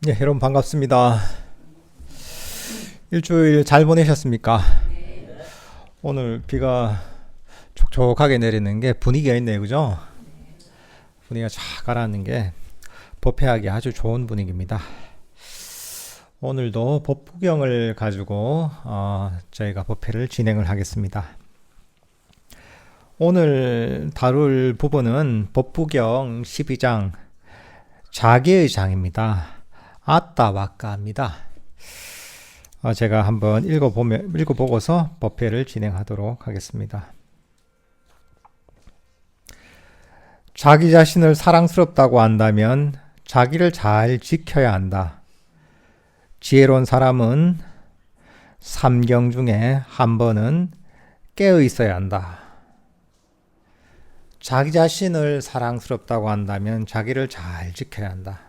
네, 여러분 반갑습니다. 일주일 잘 보내셨습니까? 오늘 비가 촉촉하게 내리는 게 분위기가 있네요, 그죠? 분위기가 쫙 가라앉는 게 법회하기 아주 좋은 분위기입니다. 오늘도 법구경을 가지고 저희가 법회를 진행을 하겠습니다. 오늘 다룰 부분은 법구경 12장 자기의 장입니다. 아따 와까입니다. 제가 한번 읽어보고서 법회를 진행하도록 하겠습니다. 자기 자신을 사랑스럽다고 한다면 자기를 잘 지켜야 한다. 지혜로운 사람은 삼경 중에 한 번은 깨어 있어야 한다. 자기 자신을 사랑스럽다고 한다면 자기를 잘 지켜야 한다.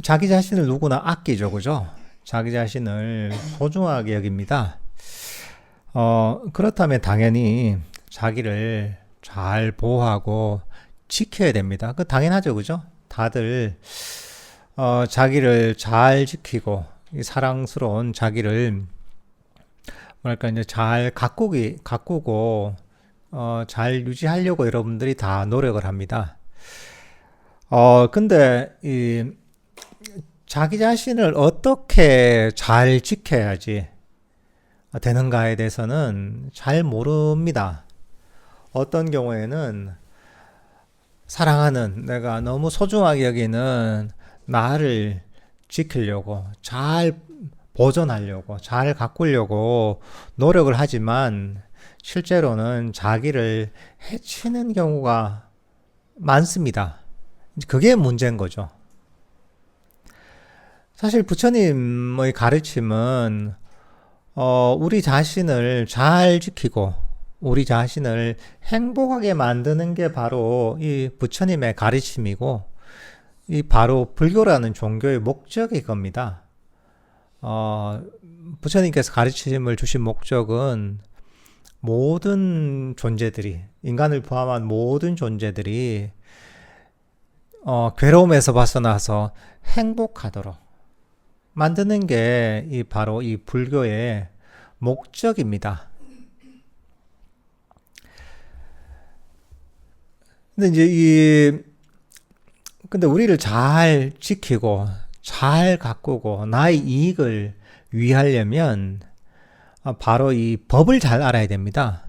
자기 자신을 누구나 아끼죠, 그죠? 자기 자신을 소중하게 여깁니다. 그렇다면 당연히 자기를 잘 보호하고 지켜야 됩니다. 그 당연하죠, 그죠? 다들 자기를 잘 지키고 이 사랑스러운 자기를 뭐랄까 이제 잘 가꾸고 잘 유지하려고 여러분들이 다 노력을 합니다. 근데 이 자기 자신을 어떻게 잘 지켜야지 되는가에 대해서는 잘 모릅니다. 어떤 경우에는 사랑하는 내가 너무 소중하게 여기는 나를 지키려고 잘 보존하려고 잘 가꾸려고 노력을 하지만 실제로는 자기를 해치는 경우가 많습니다. 그게 문제인 거죠. 사실 부처님의 가르침은 우리 자신을 잘 지키고 우리 자신을 행복하게 만드는 게 바로 이 부처님의 가르침이고 이 바로 불교라는 종교의 목적일 겁니다. 부처님께서 가르침을 주신 목적은 모든 존재들이 인간을 포함한 모든 존재들이 괴로움에서 벗어나서 행복하도록 만드는 게 바로 이 불교의 목적입니다. 근데 우리를 잘 지키고 잘 가꾸고 나의 이익을 위하려면 바로 이 법을 잘 알아야 됩니다.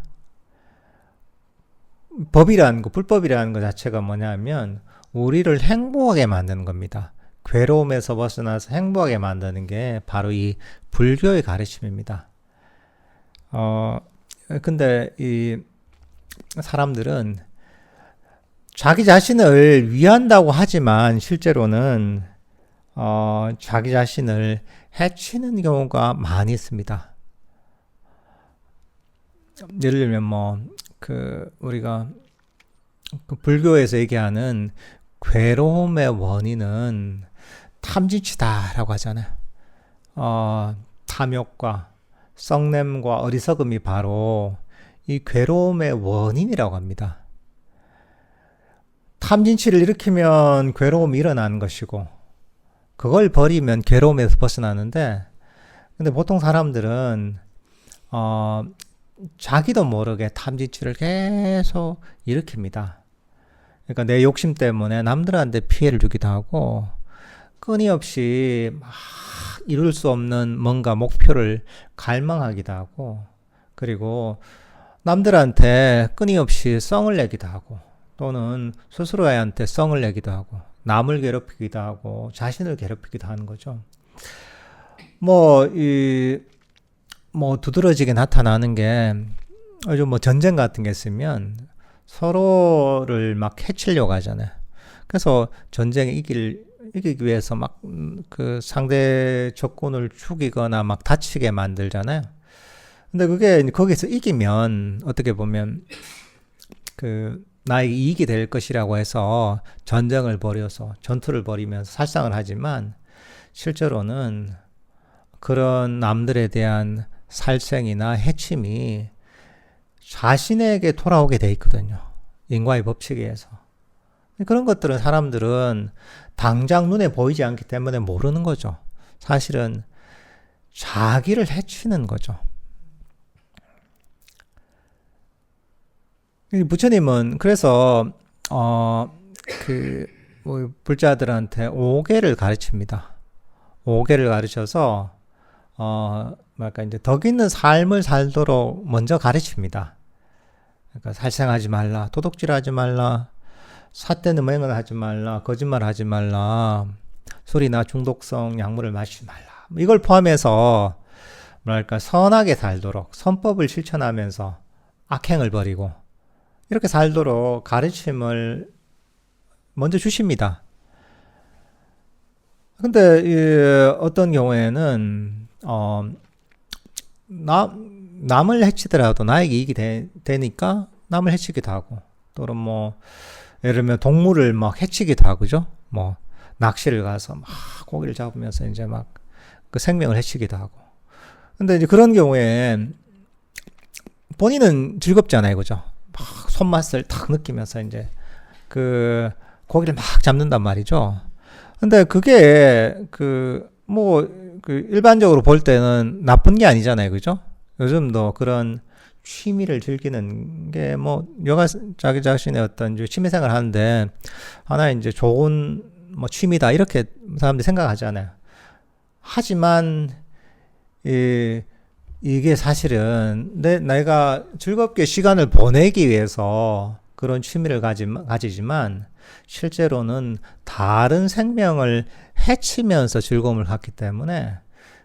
법이라는 거, 불법이라는 것 자체가 뭐냐면 우리를 행복하게 만드는 겁니다. 괴로움에서 벗어나서 행복하게 만드는 게 바로 이 불교의 가르침입니다. 근데 이 사람들은 자기 자신을 위한다고 하지만 실제로는 자기 자신을 해치는 경우가 많이 있습니다. 예를 들면 우리가 불교에서 얘기하는 괴로움의 원인은 탐진치다라고 하잖아요. 탐욕과 썩냄과 어리석음이 바로 이 괴로움의 원인이라고 합니다. 탐진치를 일으키면 괴로움이 일어나는 것이고 그걸 버리면 괴로움에서 벗어나는데 근데 보통 사람들은 자기도 모르게 탐진치를 계속 일으킵니다. 그러니까 내 욕심 때문에 남들한테 피해를 주기도 하고 끊임없이 막 이룰 수 없는 뭔가 목표를 갈망하기도 하고 그리고 남들한테 끊임없이 썽을 내기도 하고 또는 스스로한테 썽을 내기도 하고 남을 괴롭히기도 하고 자신을 괴롭히기도 하는 거죠. 두드러지게 나타나는 게 요즘 전쟁 같은 게 있으면 서로를 막 해치려고 하잖아요. 그래서 전쟁에 이기기 위해서 막 그 상대 적군을 죽이거나 막 다치게 만들잖아요. 근데 그게 거기서 이기면 어떻게 보면 나에게 이익이 될 것이라고 해서 전쟁을 벌여서 전투를 벌이면서 살상을 하지만 실제로는 그런 남들에 대한 살생이나 해침이 자신에게 돌아오게 돼 있거든요. 인과의 법칙에 의해서. 그런 것들은 사람들은 당장 눈에 보이지 않기 때문에 모르는 거죠. 사실은 자기를 해치는 거죠. 부처님은 그래서 뭐 불자들한테 5개를 가르칩니다. 5개를 가르쳐서 뭐랄까 이제 덕 있는 삶을 살도록 먼저 가르칩니다. 그러니까 살생하지 말라, 도둑질하지 말라, 삿된 음행을 하지 말라, 거짓말하지 말라, 술이나 중독성 약물을 마시지 말라. 이걸 포함해서 뭐랄까 선하게 살도록 선법을 실천하면서 악행을 버리고 이렇게 살도록 가르침을 먼저 주십니다. 근데 어떤 경우에는 남을 해치더라도 나에게 이익이 되니까 남을 해치기도 하고, 또는 뭐 예를 들면 동물을 막 해치기도 하고, 그죠? 뭐 낚시를 가서 막 고기를 잡으면서 이제 막 그 생명을 해치기도 하고. 근데 이제 그런 경우에 본인은 즐겁잖아요, 그죠? 막 손맛을 탁 느끼면서 이제 그 고기를 막 잡는단 말이죠. 근데 그게 일반적으로 볼 때는 나쁜 게 아니잖아요, 그죠? 요즘도 그런 취미를 즐기는 게 여가 자기 자신의 어떤 취미생활 하는데 하나의 이제 좋은 취미다 이렇게 사람들이 생각하잖아요. 하지만 이게 사실은 내가 즐겁게 시간을 보내기 위해서 그런 취미를 가지지만 실제로는 다른 생명을 해치면서 즐거움을 갖기 때문에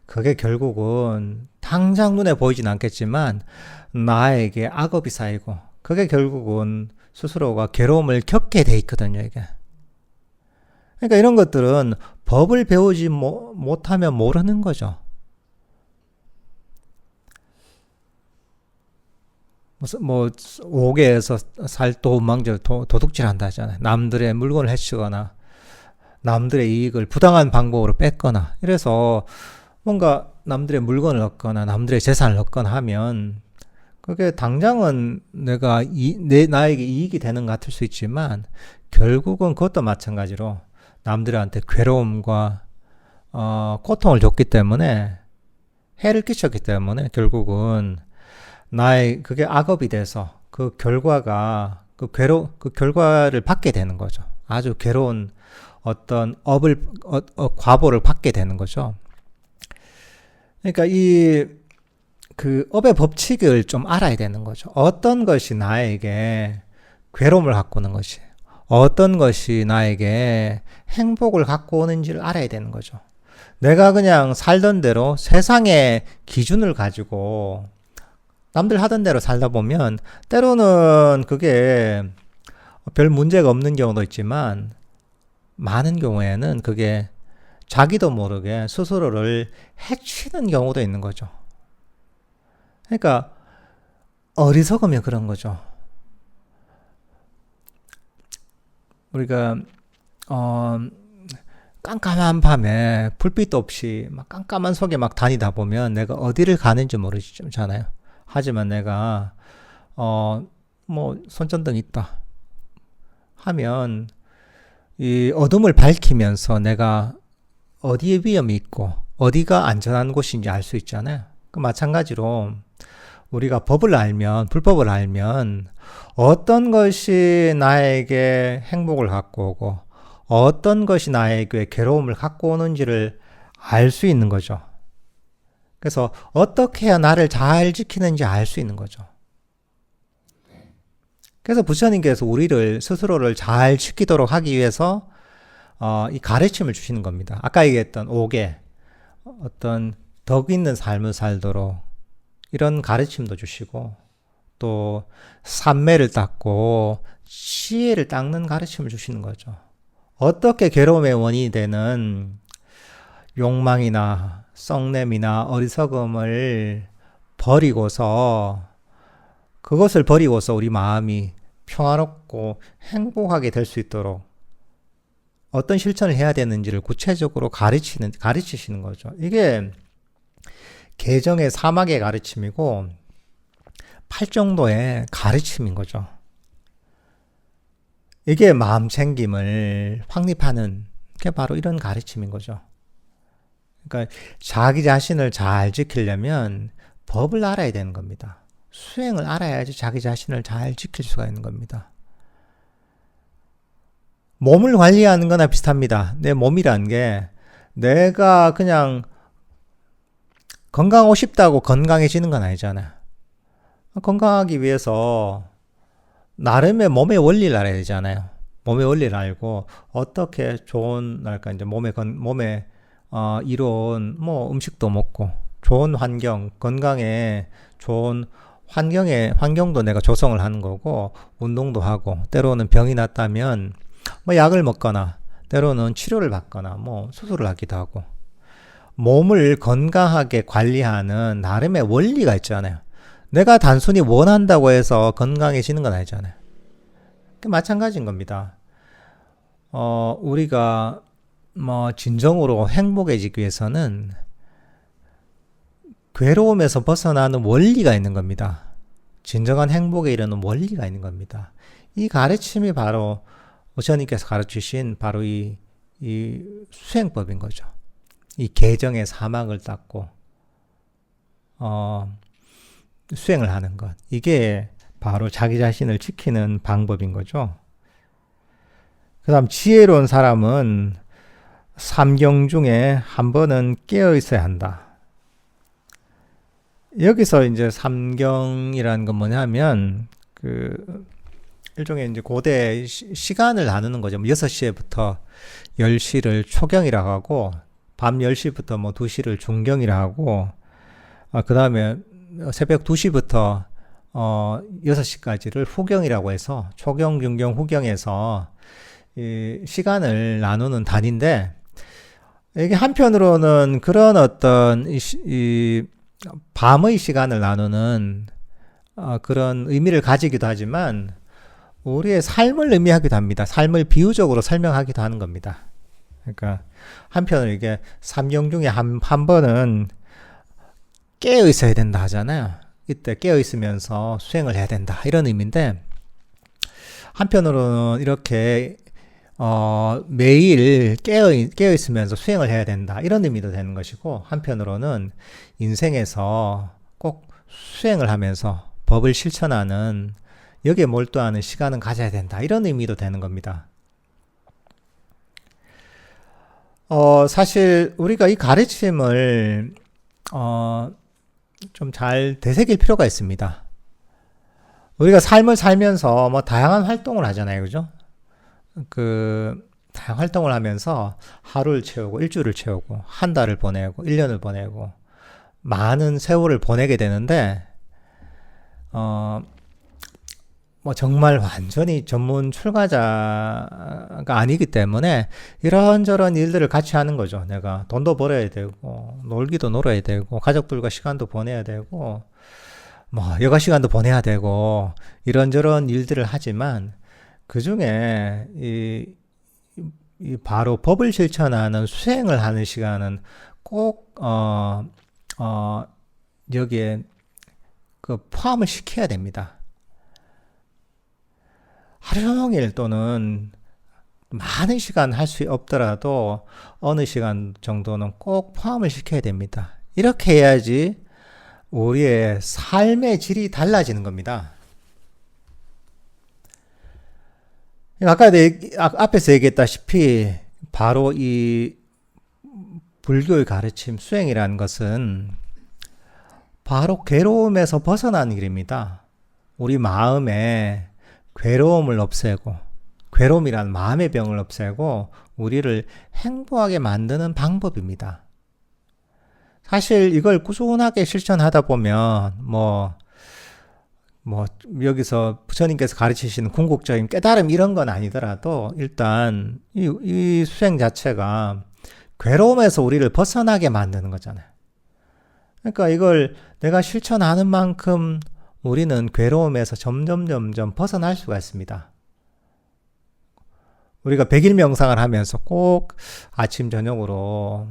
그게 결국은 당장 눈에 보이진 않겠지만 나에게 악업이 쌓이고 그게 결국은 스스로가 괴로움을 겪게 돼 있거든요, 이게. 그러니까 이런 것들은 법을 배우지 못하면 모르는 거죠. 뭐 5개에서 살도 망절 도둑질 한다 하잖아요. 남들의 물건을 해치거나 남들의 이익을 부당한 방법으로 뺏거나 이래서 뭔가 남들의 물건을 얻거나 남들의 재산을 얻거나 하면 그게 당장은 나에게 이익이 되는 것 같을 수 있지만 결국은 그것도 마찬가지로 남들한테 괴로움과 고통을 줬기 때문에 해를 끼쳤기 때문에 결국은 그게 악업이 돼서 그 결과가 그 결과를 받게 되는 거죠. 아주 괴로운 어떤 과보를 받게 되는 거죠. 그러니까 그 업의 법칙을 좀 알아야 되는 거죠. 어떤 것이 나에게 괴로움을 갖고 오는 것이, 어떤 것이 나에게 행복을 갖고 오는지를 알아야 되는 거죠. 내가 그냥 살던 대로 세상의 기준을 가지고 남들 하던 대로 살다 보면 때로는 그게 별 문제가 없는 경우도 있지만 많은 경우에는 그게 자기도 모르게 스스로를 해치는 경우도 있는 거죠. 그러니까 어리석으면 그런 거죠. 우리가 깜깜한 밤에 불빛도 없이 막 깜깜한 속에 막 다니다 보면 내가 어디를 가는지 모르잖아요. 하지만 내가 손전등 있다 하면 이 어둠을 밝히면서 내가 어디에 위험이 있고 어디가 안전한 곳인지 알 수 있잖아요. 그 마찬가지로 우리가 법을 알면, 불법을 알면 어떤 것이 나에게 행복을 갖고 오고 어떤 것이 나에게 괴로움을 갖고 오는지를 알 수 있는 거죠. 그래서 어떻게 해야 나를 잘 지키는지 알 수 있는 거죠. 그래서 부처님께서 우리를 스스로를 잘 지키도록 하기 위해서 이 가르침을 주시는 겁니다. 아까 얘기했던 5개 어떤 덕 있는 삶을 살도록 이런 가르침도 주시고 또 삼매를 닦고 시혜를 닦는 가르침을 주시는 거죠. 어떻게 괴로움의 원인이 되는 욕망이나 썩냄이나 어리석음을 그것을 버리고서 우리 마음이 평화롭고 행복하게 될 수 있도록 어떤 실천을 해야 되는지를 구체적으로 가르치시는 거죠. 이게 개정의 사막의 가르침이고 팔정도의 가르침인 거죠. 이게 마음 챙김을 확립하는 게 바로 이런 가르침인 거죠. 그러니까 자기 자신을 잘 지키려면 법을 알아야 되는 겁니다. 수행을 알아야지 자기 자신을 잘 지킬 수가 있는 겁니다. 몸을 관리하는 거나 비슷합니다. 내 몸이란 게 내가 그냥 건강하고 싶다고 건강해지는 건 아니잖아요. 건강하기 위해서 나름의 몸의 원리를 알아야 되잖아요. 몸의 원리를 알고 어떻게 좋은 날까 이제 몸에 이로운 뭐 음식도 먹고 좋은 환경, 건강에 좋은 환경도 내가 조성을 하는 거고 운동도 하고 때로는 병이 났다면 뭐 약을 먹거나 때로는 치료를 받거나 뭐 수술을 하기도 하고 몸을 건강하게 관리하는 나름의 원리가 있잖아요. 내가 단순히 원한다고 해서 건강해지는 건 아니잖아요. 마찬가지인 겁니다. 우리가 뭐 진정으로 행복해지기 위해서는 괴로움에서 벗어나는 원리가 있는 겁니다. 진정한 행복에 이르는 원리가 있는 겁니다. 이 가르침이 바로 부처님께서 가르치신 바로 이 수행법인 거죠. 이 계정의 사막을 닦고 수행을 하는 것. 이게 바로 자기 자신을 지키는 방법인 거죠. 그 다음 지혜로운 사람은 삼경 중에 한 번은 깨어 있어야 한다. 여기서 이제 삼경이라는 건 뭐냐면 일종의 이제 고대 시간을 나누는 거죠. 6시부터 10시를 초경이라고 하고 밤 10시부터 뭐 2시를 중경이라고 하고 그 다음에 새벽 2시부터 6시까지를 후경이라고 해서 초경, 중경, 후경에서 이 시간을 나누는 단위인데 이게 한편으로는 그런 어떤 이 밤의 시간을 나누는 그런 의미를 가지기도 하지만 우리의 삶을 의미하기도 합니다. 삶을 비유적으로 설명하기도 하는 겁니다. 그러니까 한편으로 이게 삼경 중에 한 번은 깨어 있어야 된다 하잖아요. 이때 깨어 있으면서 수행을 해야 된다 이런 의미인데 한편으로는 이렇게 매일 깨어 있으면서 수행을 해야 된다 이런 의미도 되는 것이고 한편으로는 인생에서 꼭 수행을 하면서 법을 실천하는 여기에 몰두하는 시간은 가져야 된다 이런 의미도 되는 겁니다. 사실 우리가 이 가르침을 좀 잘 되새길 필요가 있습니다. 우리가 삶을 살면서 뭐 다양한 활동을 하잖아요, 그죠? 다양한 활동을 하면서 하루를 채우고 일주일을 채우고 한 달을 보내고 1년을 보내고 많은 세월을 보내게 되는데 뭐 정말 완전히 전문 출가자가 아니기 때문에 이런저런 일들을 같이 하는 거죠. 내가 돈도 벌어야 되고 놀기도 놀아야 되고 가족들과 시간도 보내야 되고 뭐 여가 시간도 보내야 되고 이런저런 일들을 하지만 그 중에 이 바로 법을 실천하는 수행을 하는 시간은 꼭 여기에 포함을 시켜야 됩니다. 하루 종일 또는 많은 시간 할 수 없더라도 어느 시간 정도는 꼭 포함을 시켜야 됩니다. 이렇게 해야지 우리의 삶의 질이 달라지는 겁니다. 아까 앞에서 얘기했다시피 바로 이 불교의 가르침 수행이라는 것은 바로 괴로움에서 벗어나는 길입니다. 우리 마음에 괴로움을 없애고 괴로움이란 마음의 병을 없애고 우리를 행복하게 만드는 방법입니다. 사실 이걸 꾸준하게 실천하다 보면 뭐 여기서 부처님께서 가르치시는 궁극적인 깨달음 이런 건 아니더라도 일단 이 수행 자체가 괴로움에서 우리를 벗어나게 만드는 거잖아요. 그러니까 이걸 내가 실천하는 만큼 우리는 괴로움에서 점점 벗어날 수가 있습니다. 우리가 100일 명상을 하면서 꼭 아침 저녁으로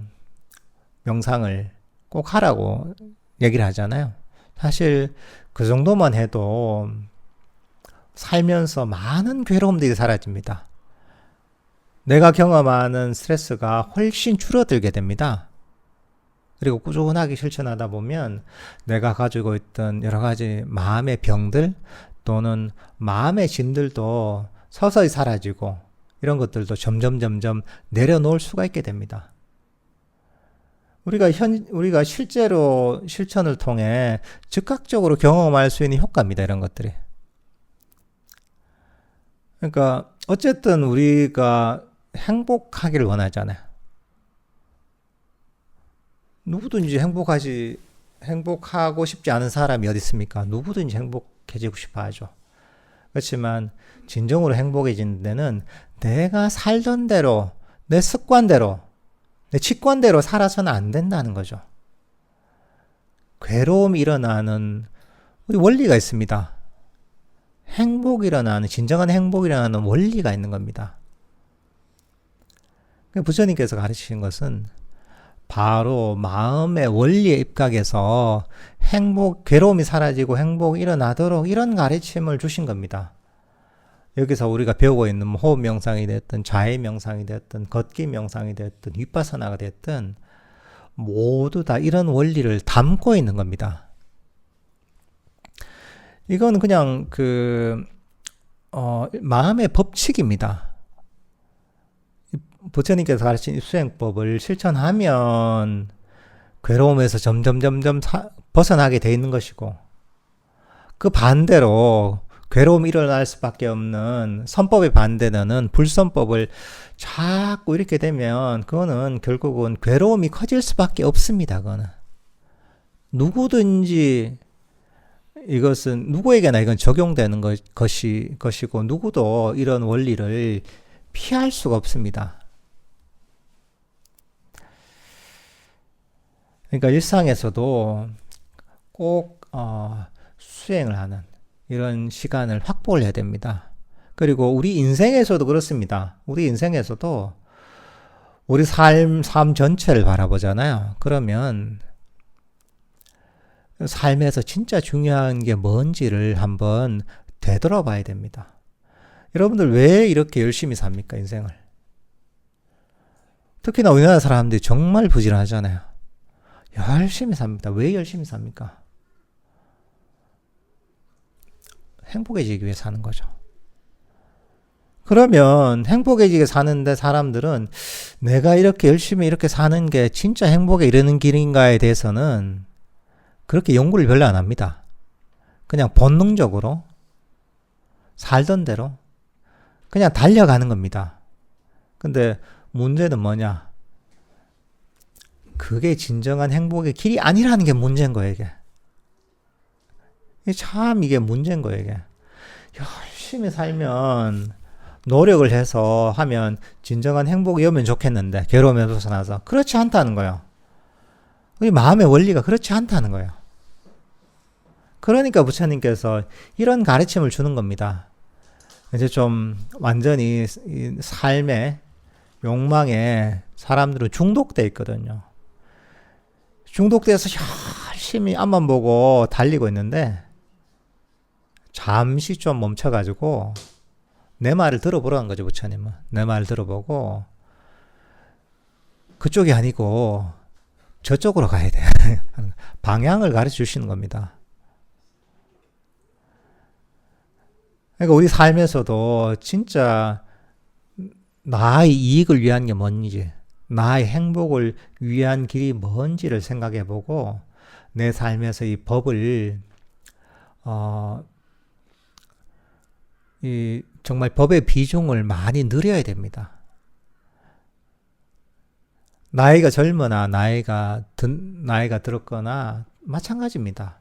명상을 꼭 하라고 얘기를 하잖아요. 사실 그 정도만 해도 살면서 많은 괴로움들이 사라집니다. 내가 경험하는 스트레스가 훨씬 줄어들게 됩니다. 그리고 꾸준하게 실천하다 보면 내가 가지고 있던 여러 가지 마음의 병들 또는 마음의 짐들도 서서히 사라지고 이런 것들도 점점 내려놓을 수가 있게 됩니다. 우리가 실제로 실천을 통해 즉각적으로 경험할 수 있는 효과입니다. 이런 것들이. 그러니까 어쨌든 우리가 행복하기를 원하잖아요. 누구든지 행복하고 싶지 않은 사람이 어디 있습니까? 누구든지 행복해지고 싶어 하죠. 그렇지만 진정으로 행복해지는 데는 내가 살던 대로, 내 습관대로, 내 직관대로 살아서는 안 된다는 거죠. 괴로움이 일어나는 우리 원리가 있습니다. 진정한 행복이 일어나는 원리가 있는 겁니다. 부처님께서 가르치신 것은 바로 마음의 원리에 입각해서 괴로움이 사라지고 행복이 일어나도록 이런 가르침을 주신 겁니다. 여기서 우리가 배우고 있는 호흡 명상이 됐든 자해 명상이 됐든 걷기 명상이 됐든 윗바사나가 됐든 모두 다 이런 원리를 담고 있는 겁니다. 이건 그냥 마음의 법칙입니다. 부처님께서 가르친 수행법을 실천하면 괴로움에서 점점 벗어나게 돼 있는 것이고, 그 반대로 괴로움이 일어날 수밖에 없는 선법의 반대는 불선법을 자꾸 이렇게 되면 그거는 결국은 괴로움이 커질 수밖에 없습니다. 그거는 누구든지 이것은 누구에게나 이건 적용되는 것이고 누구도 이런 원리를 피할 수가 없습니다. 그러니까 일상에서도 꼭 수행을 하는 이런 시간을 확보를 해야 됩니다. 그리고 우리 인생에서도 그렇습니다. 우리 인생에서도 우리 삶 전체를 바라보잖아요. 그러면 삶에서 진짜 중요한 게 뭔지를 한번 되돌아봐야 됩니다. 여러분들 왜 이렇게 열심히 삽니까, 인생을? 특히나 우리나라 사람들이 정말 부지런하잖아요. 열심히 삽니다. 왜 열심히 삽니까? 행복해지기 위해 사는 거죠. 그러면 행복해지게 사는데 사람들은 내가 이렇게 열심히 이렇게 사는 게 진짜 행복에 이르는 길인가에 대해서는 그렇게 연구를 별로 안 합니다. 그냥 본능적으로 살던 대로 그냥 달려가는 겁니다. 근데 문제는 뭐냐? 그게 진정한 행복의 길이 아니라는 게 문제인 거예요, 이게. 이게 문제인 거예요, 이게. 열심히 살면, 노력을 해서 하면 진정한 행복이 오면 좋겠는데, 괴로움에서 벗어나서. 그렇지 않다는 거예요. 우리 마음의 원리가 그렇지 않다는 거예요. 그러니까 부처님께서 이런 가르침을 주는 겁니다. 이제 좀 완전히 삶의 욕망에 사람들은 중독돼 있거든요. 중독돼서 열심히 앞만 보고 달리고 있는데 잠시 좀 멈춰가지고 내 말을 들어보라는 거죠, 부처님은. 내 말을 들어보고 그쪽이 아니고 저쪽으로 가야 돼. 방향을 가르쳐 주시는 겁니다. 그러니까 우리 삶에서도 진짜 나의 이익을 위한 게 뭔지, 나의 행복을 위한 길이 뭔지를 생각해 보고 내 삶에서 이 법을 정말 법의 비중을 많이 늘려야 됩니다. 나이가 젊거나 나이가 들었거나 마찬가지입니다.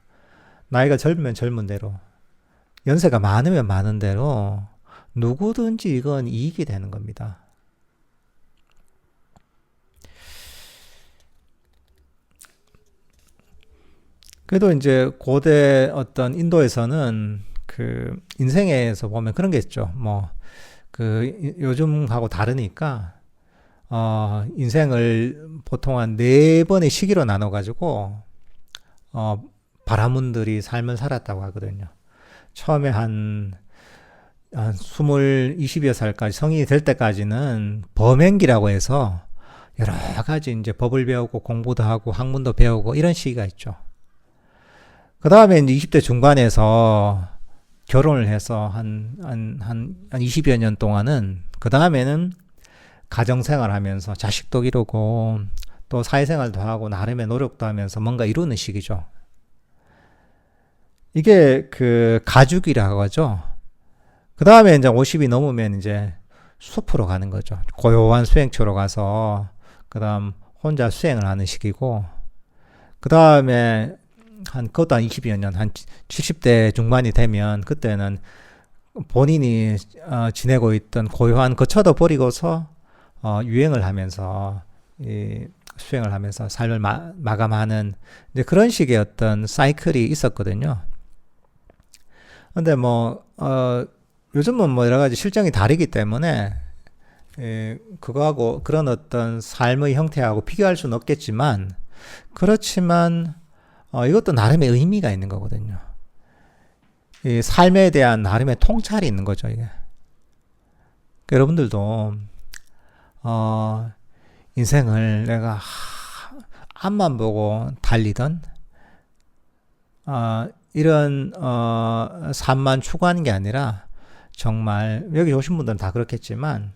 나이가 젊으면 젊은 대로, 연세가 많으면 많은 대로 누구든지 이건 이익이 되는 겁니다. 그래도 이제 고대 어떤 인도에서는 그 인생에서 보면 그런 게 있죠. 요즘하고 다르니까 인생을 보통 한 4번의 시기로 나눠 가지고 바라문들이 삶을 살았다고 하거든요. 처음에 한 한 20여 살까지 성인이 될 때까지는 범행기라고 해서 여러 가지 이제 법을 배우고 공부도 하고 학문도 배우고 이런 시기가 있죠. 그 다음에 이제 20대 중반에서 결혼을 해서 한 20여 년 동안은 그 다음에는 가정생활 하면서 자식도 기르고 또 사회생활도 하고 나름의 노력도 하면서 뭔가 이루는 시기죠. 이게 그 가죽이라고 하죠. 그 다음에 이제 50이 넘으면 이제 숲으로 가는 거죠. 고요한 수행처로 가서 그 다음 혼자 수행을 하는 시기고 그 다음에 그것도 한 20여 년, 한 70대 중반이 되면 그때는 본인이 지내고 있던 고요한 거처도 버리고서 유행을 하면서 수행을 하면서 삶을 마감하는 이제 그런 식의 어떤 사이클이 있었거든요. 근데 요즘은 여러 가지 실정이 다르기 때문에 그거하고 그런 어떤 삶의 형태하고 비교할 수는 없겠지만 그렇지만 이것도 나름의 의미가 있는 거거든요. 이 삶에 대한 나름의 통찰이 있는 거죠, 이게. 그러니까 여러분들도 인생을 내가 앞만 보고 달리던 이런 삶만 추구하는 게 아니라 정말 여기 오신 분들은 다 그렇겠지만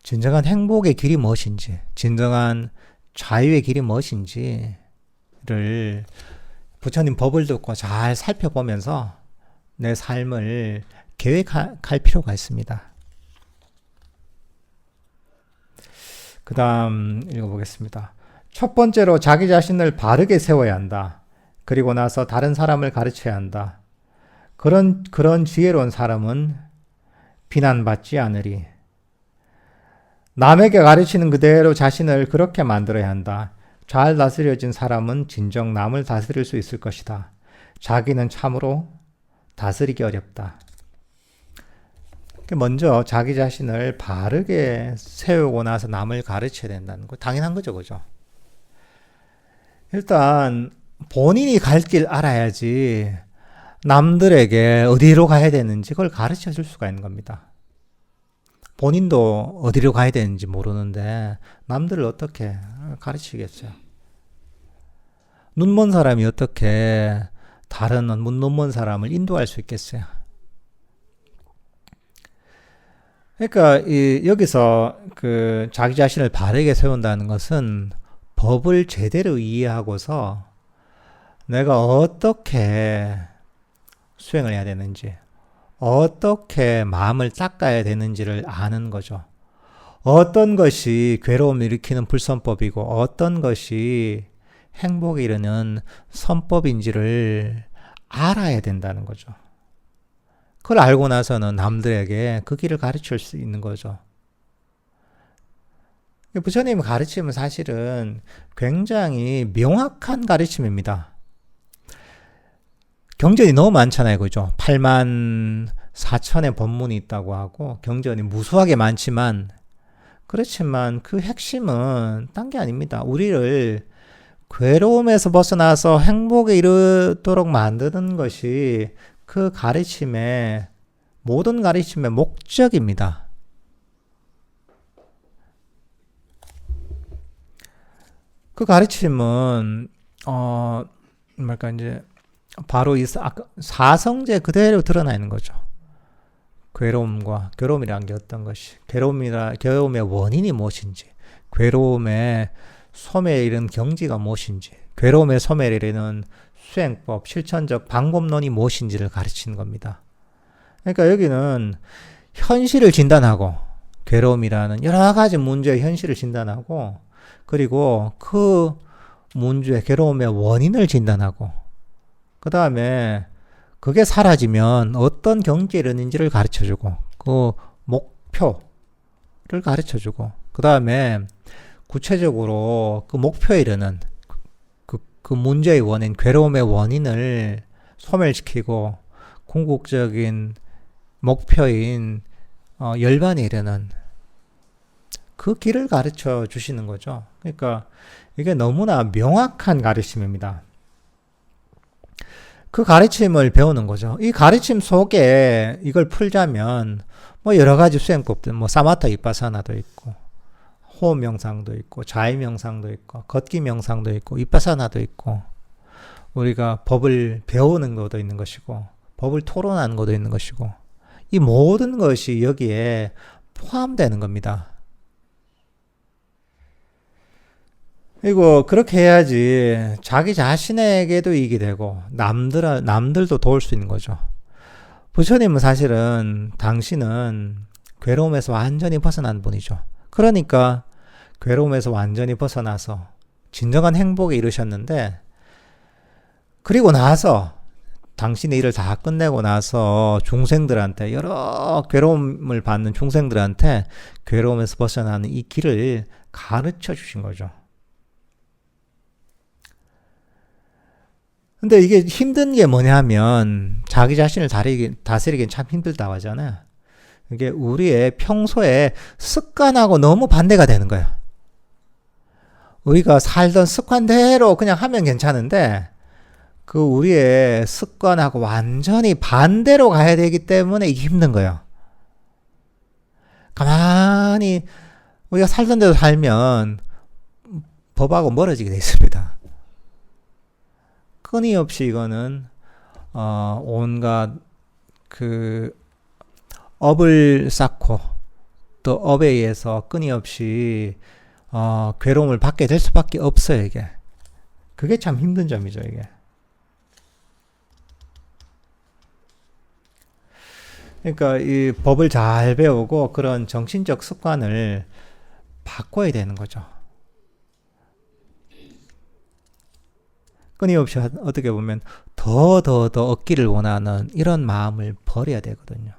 진정한 행복의 길이 무엇인지, 진정한 자유의 길이 무엇인지를 부처님 법을 듣고 잘 살펴보면서 내 삶을 계획할 필요가 있습니다. 그 다음 읽어보겠습니다. 첫 번째로 자기 자신을 바르게 세워야 한다. 그리고 나서 다른 사람을 가르쳐야 한다. 그런 지혜로운 사람은 비난받지 않으리. 남에게 가르치는 그대로 자신을 그렇게 만들어야 한다. 잘 다스려진 사람은 진정 남을 다스릴 수 있을 것이다. 자기는 참으로 다스리기 어렵다. 먼저 자기 자신을 바르게 세우고 나서 남을 가르쳐야 된다는 거 당연한 거죠, 그죠? 일단 본인이 갈 길 알아야지 남들에게 어디로 가야 되는지 그걸 가르쳐 줄 수가 있는 겁니다. 본인도 어디로 가야 되는지 모르는데 남들을 어떻게 가르치겠어요? 눈먼 사람이 어떻게 다른 눈먼 사람을 인도할 수 있겠어요? 그러니까 여기서 그 자기 자신을 바르게 세운다는 것은 법을 제대로 이해하고서 내가 어떻게 수행을 해야 되는지, 어떻게 마음을 닦아야 되는지를 아는 거죠. 어떤 것이 괴로움을 일으키는 불선법이고 어떤 것이 행복에 이르는 선법인지를 알아야 된다는 거죠. 그걸 알고 나서는 남들에게 그 길을 가르칠 수 있는 거죠. 부처님이 가르침은 사실은 굉장히 명확한 가르침입니다. 경전이 너무 많잖아요, 그죠? 8만 4천의 법문이 있다고 하고 경전이 무수하게 많지만 그렇지만 그 핵심은 딴 게 아닙니다. 우리를 괴로움에서 벗어나서 행복에 이르도록 만드는 것이 그 가르침의 모든 가르침의 목적입니다. 그 가르침은 이제 바로 이 사성제 그대로 드러나 있는 거죠. 괴로움과 괴로움이라는 게 어떤 것이, 괴로움의 원인이 무엇인지, 괴로움의 소멸에 이른 경지가 무엇인지, 괴로움의 소멸에 이르는 수행법, 실천적 방법론이 무엇인지를 가르치는 겁니다. 그러니까 여기는 현실을 진단하고, 괴로움이라는 여러 가지 문제의 현실을 진단하고, 그리고 그 문제의 괴로움의 원인을 진단하고, 그 다음에 그게 사라지면 어떤 경지에 이르는지를 가르쳐주고, 그 목표를 가르쳐주고, 그 다음에 구체적으로 그 목표에 이르는 그 문제의 원인, 괴로움의 원인을 소멸시키고 궁극적인 목표인 열반에 이르는 그 길을 가르쳐 주시는 거죠. 그러니까 이게 너무나 명확한 가르침입니다. 그 가르침을 배우는 거죠. 이 가르침 속에 이걸 풀자면 뭐 여러 가지 수행법들, 뭐 사마타 위파사나도 있고, 호흡 명상도 있고, 자의 명상도 있고, 걷기 명상도 있고, 위파사나도 있고, 우리가 법을 배우는 것도 있는 것이고, 법을 토론하는 것도 있는 것이고, 이 모든 것이 여기에 포함되는 겁니다. 그리고 그렇게 해야지 자기 자신에게도 이익이 되고 남들도 도울 수 있는 거죠. 부처님은 사실은 당신은 괴로움에서 완전히 벗어난 분이죠. 그러니까 괴로움에서 완전히 벗어나서 진정한 행복에 이르셨는데, 그리고 나서 당신의 일을 다 끝내고 나서 중생들한테, 여러 괴로움을 받는 중생들한테 괴로움에서 벗어나는 이 길을 가르쳐 주신 거죠. 근데 이게 힘든 게 뭐냐면 자기 자신을 다스리기는 참 힘들다고 하잖아요. 이게 우리의 평소에 습관하고 너무 반대가 되는 거예요. 우리가 살던 습관대로 그냥 하면 괜찮은데 그 우리의 습관하고 완전히 반대로 가야 되기 때문에 이게 힘든 거예요. 가만히 우리가 살던 대로 살면 법하고 멀어지게 돼 있습니다. 끊임없이 이거는 온갖 그 업을 쌓고 또 업에 의해서 끊임없이 괴로움을 받게 될 수밖에 없어요. 이게 그게 참 힘든 점이죠. 이게 그러니까 이 법을 잘 배우고 그런 정신적 습관을 바꿔야 되는 거죠. 끊임없이 어떻게 보면 더 얻기를 원하는 이런 마음을 버려야 되거든요.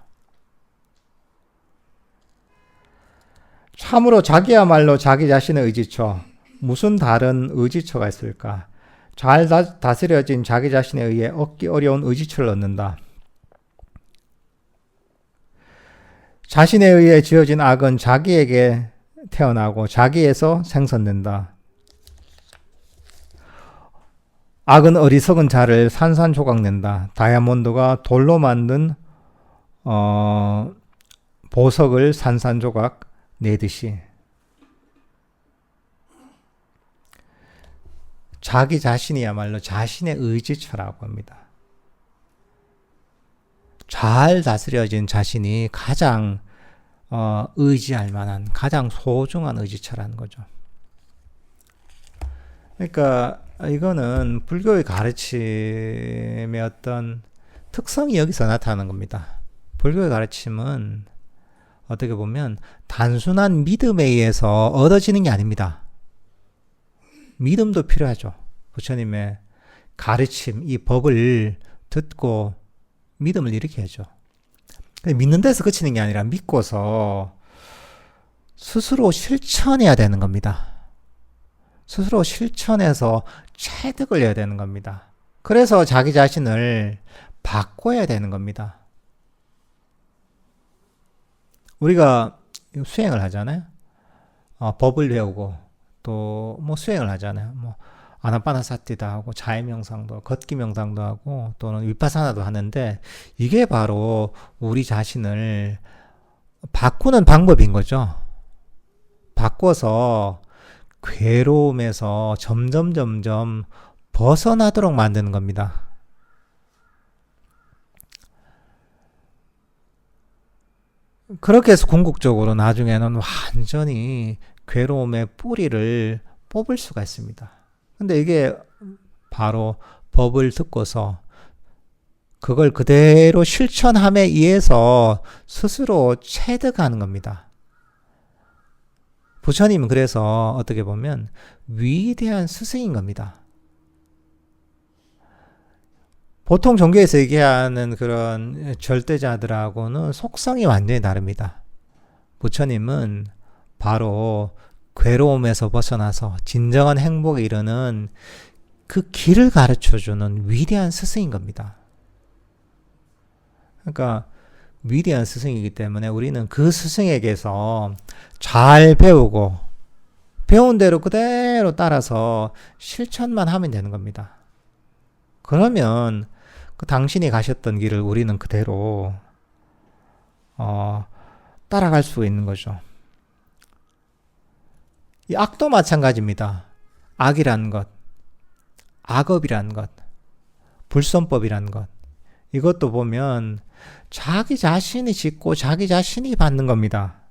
참으로 자기야말로 자기 자신의 의지처, 무슨 다른 의지처가 있을까? 잘 다스려진 자기 자신에 의해 얻기 어려운 의지처를 얻는다. 자신에 의해 지어진 악은 자기에게 태어나고 자기에서 생성된다. 악은 어리석은 자를 산산조각낸다. 다이아몬드가 돌로 만든 보석을 산산조각 내듯이 자기 자신이야말로 자신의 의지처라고 합니다. 잘 다스려진 자신이 가장 의지할 만한 가장 소중한 의지처라는 거죠. 그러니까 이거는 불교의 가르침의 어떤 특성이 여기서 나타나는 겁니다. 불교의 가르침은 어떻게 보면 단순한 믿음에 의해서 얻어지는 게 아닙니다. 믿음도 필요하죠. 부처님의 가르침, 이 법을 듣고 믿음을 일으켜야죠. 믿는 데서 그치는 게 아니라 믿고서 스스로 실천해야 되는 겁니다. 스스로 실천해서 체득을 해야 되는 겁니다. 그래서 자기 자신을 바꿔야 되는 겁니다. 우리가 수행을 하잖아요. 법을 배우고 또 뭐 수행을 하잖아요. 뭐 아나파나사티도 하고 자의 명상도 걷기 명상도 하고 또는 위파사나도 하는데 이게 바로 우리 자신을 바꾸는 방법인 거죠. 바꿔서 괴로움에서 점점 벗어나도록 만드는 겁니다. 그렇게 해서 궁극적으로 나중에는 완전히 괴로움의 뿌리를 뽑을 수가 있습니다. 근데 이게 바로 법을 듣고서 그걸 그대로 실천함에 의해서 스스로 체득하는 겁니다. 부처님은 그래서 어떻게 보면 위대한 스승인 겁니다. 보통 종교에서 얘기하는 그런 절대자들하고는 속성이 완전히 다릅니다. 부처님은 바로 괴로움에서 벗어나서 진정한 행복에 이르는 그 길을 가르쳐주는 위대한 스승인 겁니다. 그러니까 위대한 스승이기 때문에 우리는 그 스승에게서 잘 배우고 배운 대로 그대로 따라서 실천만 하면 되는 겁니다. 그러면 그 당신이 가셨던 길을 우리는 그대로 따라갈 수 있는 거죠. 이 악도 마찬가지입니다. 악이라는 것, 악업이라는 것, 불선법이라는 것, 이것도 보면 자기 자신이 짓고 자기 자신이 받는 겁니다.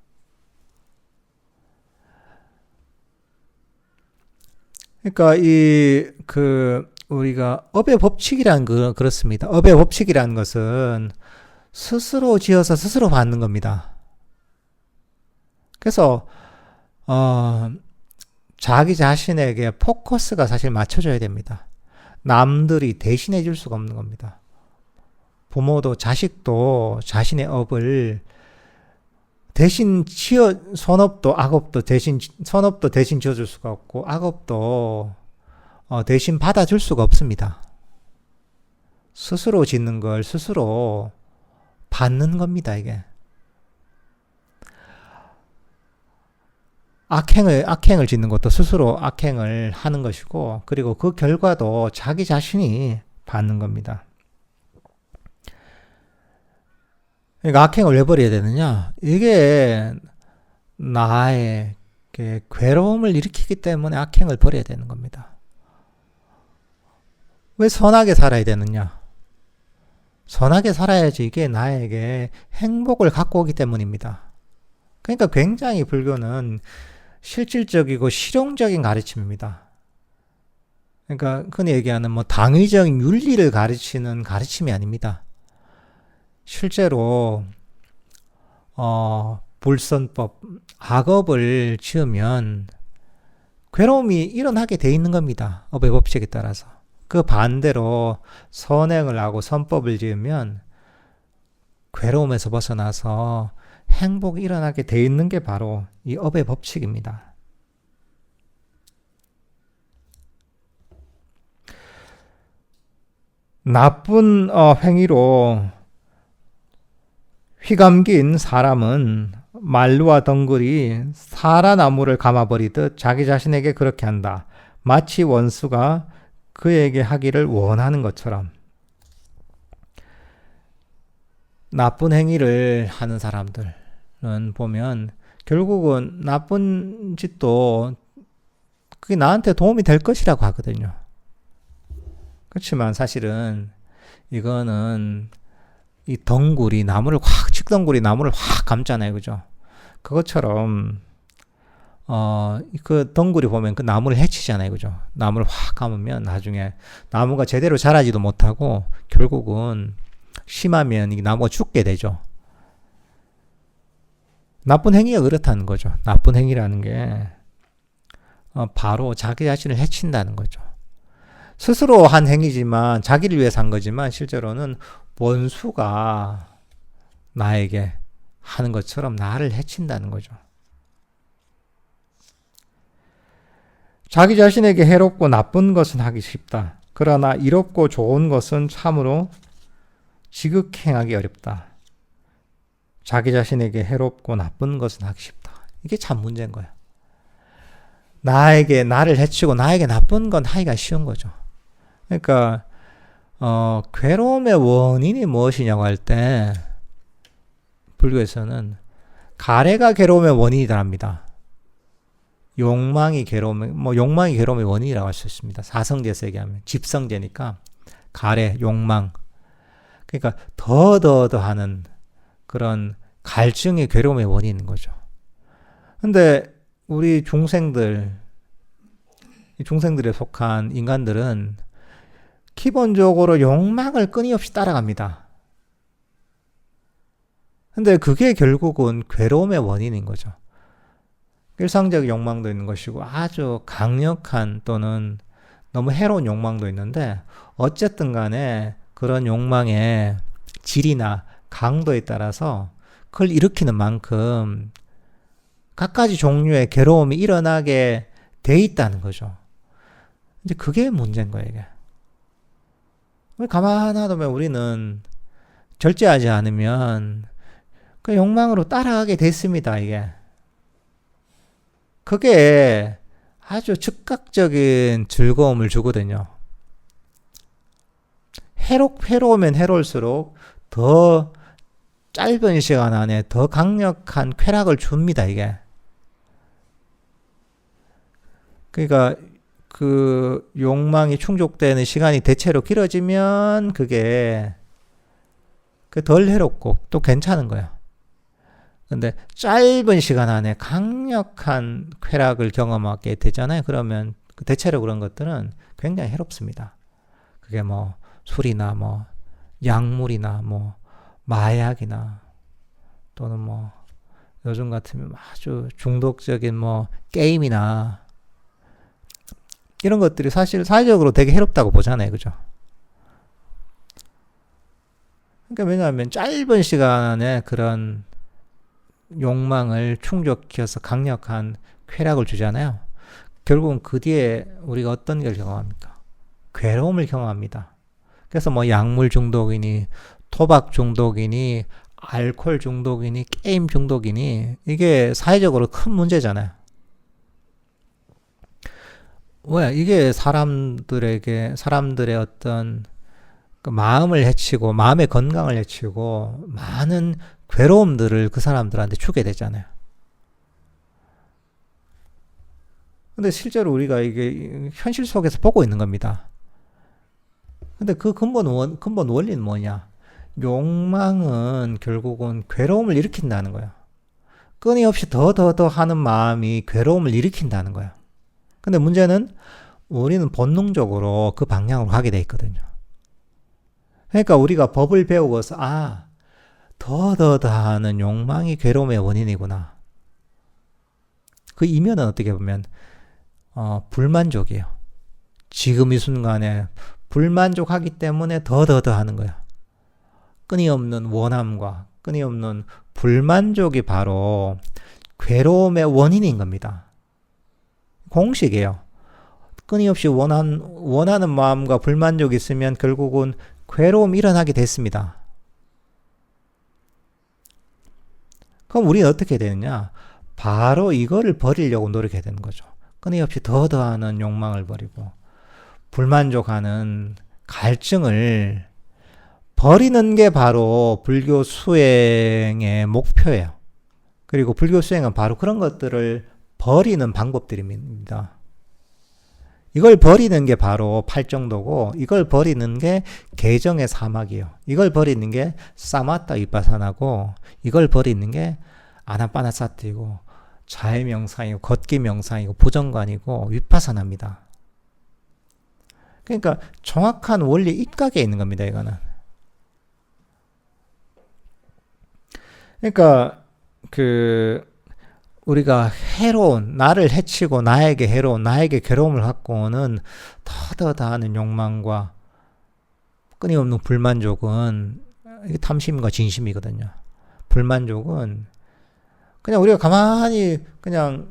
그러니까 우리가 업의 법칙이라는 거 그렇습니다. 업의 법칙이라는 것은 스스로 지어서 스스로 받는 겁니다. 그래서 자기 자신에게 포커스가 사실 맞춰져야 됩니다. 남들이 대신해 줄 수가 없는 겁니다. 부모도 자식도 자신의 업을 대신 선업도 악업도 선업도 대신 지어줄 수가 없고 악업도 대신 받아줄 수가 없습니다. 스스로 짓는 걸 스스로 받는 겁니다, 이게. 악행을 짓는 것도 스스로 악행을 하는 것이고, 그리고 그 결과도 자기 자신이 받는 겁니다. 그러니까 악행을 왜 버려야 되느냐? 이게 나의 괴로움을 일으키기 때문에 악행을 버려야 되는 겁니다. 왜 선하게 살아야 되느냐? 선하게 살아야지 이게 나에게 행복을 갖고 오기 때문입니다. 그러니까 굉장히 불교는 실질적이고 실용적인 가르침입니다. 그러니까 흔히 얘기하는 당위적인 윤리를 가르치는 가르침이 아닙니다. 실제로 불선법, 악업을 지으면 괴로움이 일어나게 돼 있는 겁니다. 업의 법칙에 따라서. 그 반대로 선행을 하고 선법을 지으면 괴로움에서 벗어나서 행복이 일어나게 돼 있는 게 바로 이 업의 법칙입니다. 나쁜 행위로 휘감긴 사람은 말루와 덩굴이 사라나무를 감아버리듯 자기 자신에게 그렇게 한다. 마치 원수가 그에게 하기를 원하는 것처럼. 나쁜 행위를 하는 사람들은 보면 결국은 나쁜 짓도 그게 나한테 도움이 될 것이라고 하거든요. 그렇지만 사실은 이거는 이 덩굴이 칡덩굴이 나무를 확 감잖아요. 그죠? 그것처럼 그 덩굴이 보면 그 나무를 해치잖아요. 그죠? 나무를 확 감으면 나중에 나무가 제대로 자라지도 못하고 결국은 심하면 이 나무가 죽게 되죠. 나쁜 행위가 그렇다는 거죠. 나쁜 행위라는 게 바로 자기 자신을 해친다는 거죠. 스스로 한 행위지만 자기를 위해서 한 거지만 실제로는 원수가 나에게 하는 것처럼 나를 해친다는 거죠. 자기 자신에게 해롭고 나쁜 것은 하기 쉽다. 그러나 이롭고 좋은 것은 참으로 지극행하기 어렵다. 자기 자신에게 해롭고 나쁜 것은 하기 쉽다. 이게 참 문제인 거예요. 나를 해치고 나에게 나쁜 건 하기가 쉬운 거죠. 그러니까 괴로움의 원인이 무엇이냐고 할 때 불교에서는 가래가 괴로움의 원인이다 합니다. 욕망이 괴로움의 원인이라고 할 수 있습니다. 사성제에서 얘기하면 집성제니까 가래, 욕망. 그러니까 더 하는 그런 갈증의 괴로움의 원인인 거죠. 근데 우리 중생들에 속한 인간들은 기본적으로 욕망을 끊임없이 따라갑니다. 근데 그게 결국은 괴로움의 원인인 거죠. 일상적 욕망도 있는 것이고 아주 강력한 또는 너무 해로운 욕망도 있는데 어쨌든 간에 그런 욕망의 질이나 강도에 따라서 그걸 일으키는 만큼 갖가지 종류의 괴로움이 일어나게 돼 있다는 거죠. 이제 그게 문제인 거예요, 이게. 가만히 놔두면 우리는 절제하지 않으면 그 욕망으로 따라가게 됐습니다, 이게. 그게 아주 즉각적인 즐거움을 주거든요. 해로우면 해로울수록 더 짧은 시간 안에 더 강력한 쾌락을 줍니다, 이게. 그러니까 그 욕망이 충족되는 시간이 대체로 길어지면 그게 덜 해롭고 또 괜찮은 거예요. 근데 짧은 시간 안에 강력한 쾌락을 경험하게 되잖아요. 그러면 대체로 그런 것들은 굉장히 해롭습니다. 그게 뭐 술이나 뭐 약물이나 뭐 마약이나 또는 뭐 요즘 같으면 아주 중독적인 뭐 게임이나 이런 것들이 사실 사회적으로 되게 해롭다고 보잖아요. 그죠? 그러니까 왜냐하면 짧은 시간에 그런 욕망을 충족시켜서 강력한 쾌락을 주잖아요. 결국은 그 뒤에 우리가 어떤 걸 경험합니까? 괴로움을 경험합니다. 그래서 뭐 약물 중독이니 토박 중독이니 알코올 중독이니 게임 중독이니 이게 사회적으로 큰 문제잖아요. 왜? 이게 사람들의 어떤 그 마음을 해치고 마음의 건강을 해치고 많은 괴로움들을 그 사람들한테 주게 되잖아요. 근데 실제로 우리가 이게 현실 속에서 보고 있는 겁니다. 근데 그 근본 원리는 뭐냐? 욕망은 결국은 괴로움을 일으킨다는 거야. 끊임없이 더 하는 마음이 괴로움을 일으킨다는 거야. 근데 문제는 우리는 본능적으로 그 방향으로 가게 돼 있거든요. 그러니까 우리가 법을 배우고서 더 하는 욕망이 괴로움의 원인이구나. 그 이면은 어떻게 보면 불만족이에요. 지금 이 순간에 불만족하기 때문에 더 하는 거야. 끊임없는 원함과 끊임없는 불만족이 바로 괴로움의 원인인 겁니다. 공식이에요. 끊임없이 원하는 마음과 불만족이 있으면 결국은 괴로움이 일어나게 됐습니다. 그럼 우리는 어떻게 되느냐? 바로 이거를 버리려고 노력해야 되는 거죠. 끊임없이 더 하는 욕망을 버리고 불만족하는 갈증을 버리는 게 바로 불교 수행의 목표예요. 그리고 불교 수행은 바로 그런 것들을 버리는 방법들입니다. 이걸 버리는 게 바로 팔정도고 이걸 버리는 게 개정의 사막이에요. 이걸 버리는 게 사마타 위파사나고 이걸 버리는 게 아나파나사티고 자해 명상이고 걷기 명상이고 부정관이고 위파사나입니다. 그러니까 정확한 원리 입각에 있는 겁니다. 이거는. 그러니까 우리가 나를 해치고 나에게 해로운, 나에게 괴로움을 갖고는 더 하는 욕망과 끊임없는 불만족은 이게 탐심과 진심이거든요. 불만족은 그냥 우리가 가만히 그냥